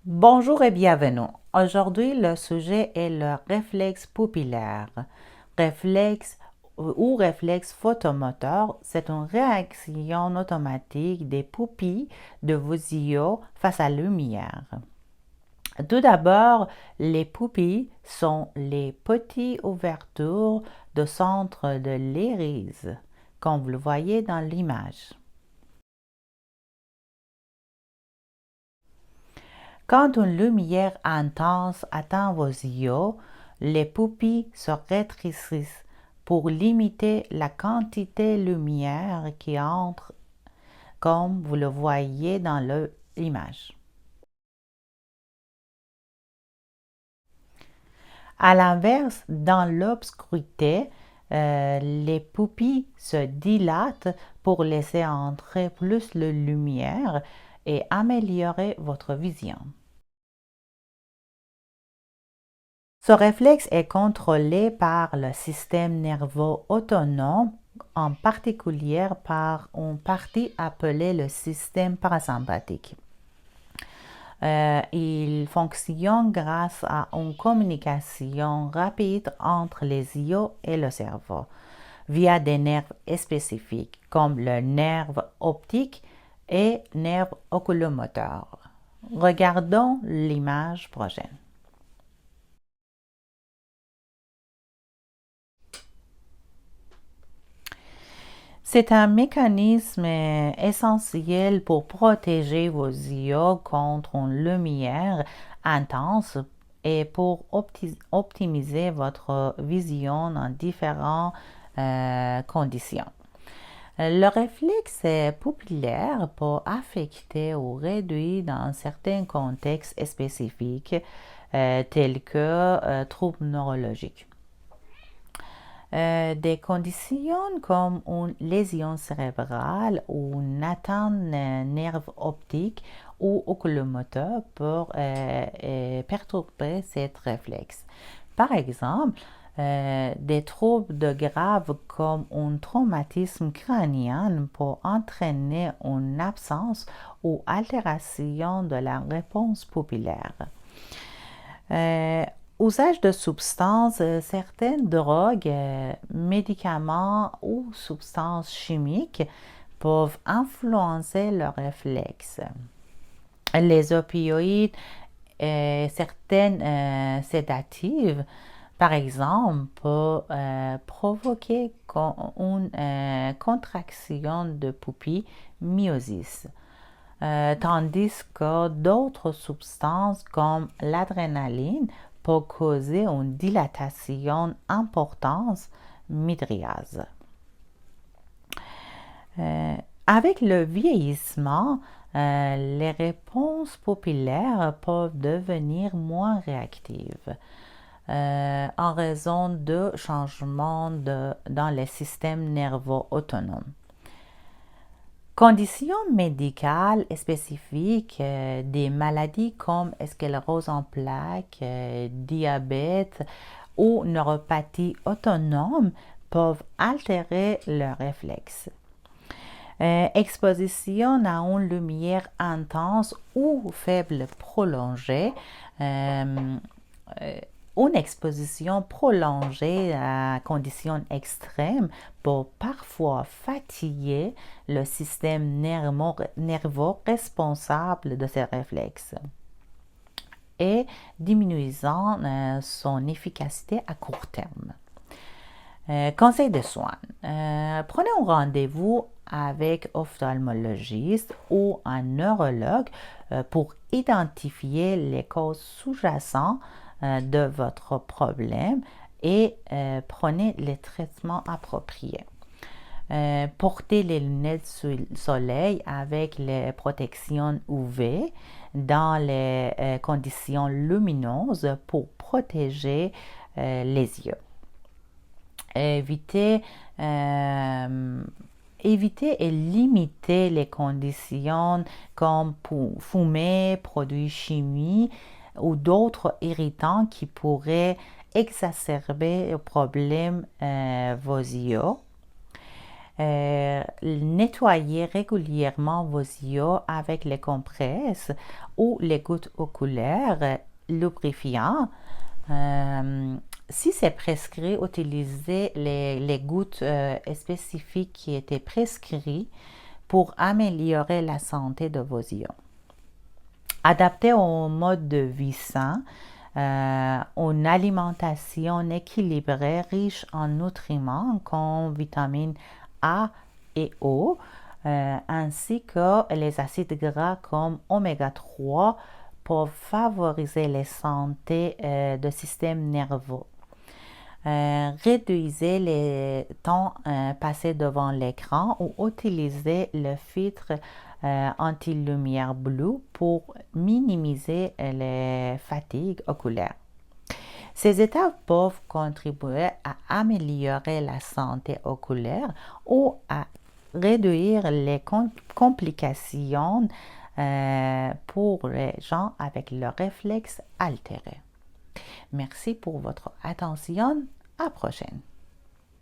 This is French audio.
Bonjour et bienvenue. Aujourd'hui, le sujet est le réflexe pupillaire. Réflexe ou réflexe photomoteur, c'est une réaction automatique des pupilles de vos yeux face à la lumière. Tout d'abord, les pupilles sont les petites ouvertures de centre de l'iris, comme vous le voyez dans l'image. Quand une lumière intense atteint vos yeux, les pupilles se rétrécissent pour limiter la quantité de lumière qui entre, comme vous le voyez dans l'image. À l'inverse, dans l'obscurité, les pupilles se dilatent pour laisser entrer plus de lumière et améliorer votre vision. Ce réflexe est contrôlé par le système nerveux autonome, en particulier par une partie appelée le système parasympathique. Il fonctionne grâce à une communication rapide entre les yeux et le cerveau, via des nerfs spécifiques comme le nerf optique et nerf oculomoteur. Regardons l'image prochaine. C'est un mécanisme essentiel pour protéger vos yeux contre une lumière intense et pour optimiser votre vision en différentes conditions. Le réflexe pupillaire peut affecter ou réduire dans certains contextes spécifiques tels que troubles neurologiques. Des conditions comme une lésion cérébrale ou une atteinte nerve optique ou oculomoteur peuvent perturber cet réflexe. Par exemple, des troubles graves comme un traumatisme crânien peuvent entraîner une absence ou altération de la réponse pupillaire. Usage de substances, certaines drogues, médicaments ou substances chimiques peuvent influencer le réflexe. Les opioïdes et certaines sédatives, par exemple, peuvent provoquer une contraction de pupille, myosis. Tandis que d'autres substances comme l'adrénaline peuvent causer une dilatation importante, mydriase. Avec le vieillissement, les réponses pupillaires peuvent devenir moins réactives en raison de changements dans les systèmes nerveux autonomes. Conditions médicales spécifiques, des maladies comme sclérose en plaques, diabète ou neuropathie autonome peuvent altérer le réflexe. Exposition à une lumière intense ou faible prolongée. Une exposition prolongée à conditions extrêmes peut parfois fatiguer le système nerveux responsable de ces réflexes et diminuant son efficacité à court terme. Conseil de soins. Prenez un rendez-vous avec un ophtalmologiste ou un neurologue pour identifier les causes sous-jacentes de votre problème et prenez les traitements appropriés. Portez les lunettes soleil avec les protections UV dans les conditions lumineuses pour protéger les yeux. Évitez et limiter les conditions comme fumer, produits chimiques ou d'autres irritants qui pourraient exacerber le problème vos yeux. Nettoyez régulièrement vos yeux avec les compresses ou les gouttes oculaires lubrifiants. Si c'est prescrit, utilisez les gouttes spécifiques qui étaient prescrites pour améliorer la santé de vos yeux. Adaptez au mode de vie sain, une alimentation équilibrée riche en nutriments comme vitamines A et O, ainsi que les acides gras comme oméga 3 pour favoriser la santé du système nerveux. Réduisez les temps passés devant l'écran ou utilisez le filtre anti-lumière bleue pour minimiser les fatigues oculaires. Ces étapes peuvent contribuer à améliorer la santé oculaire ou à réduire les complications pour les gens avec le réflexe altéré. Merci pour votre attention. À la prochaine.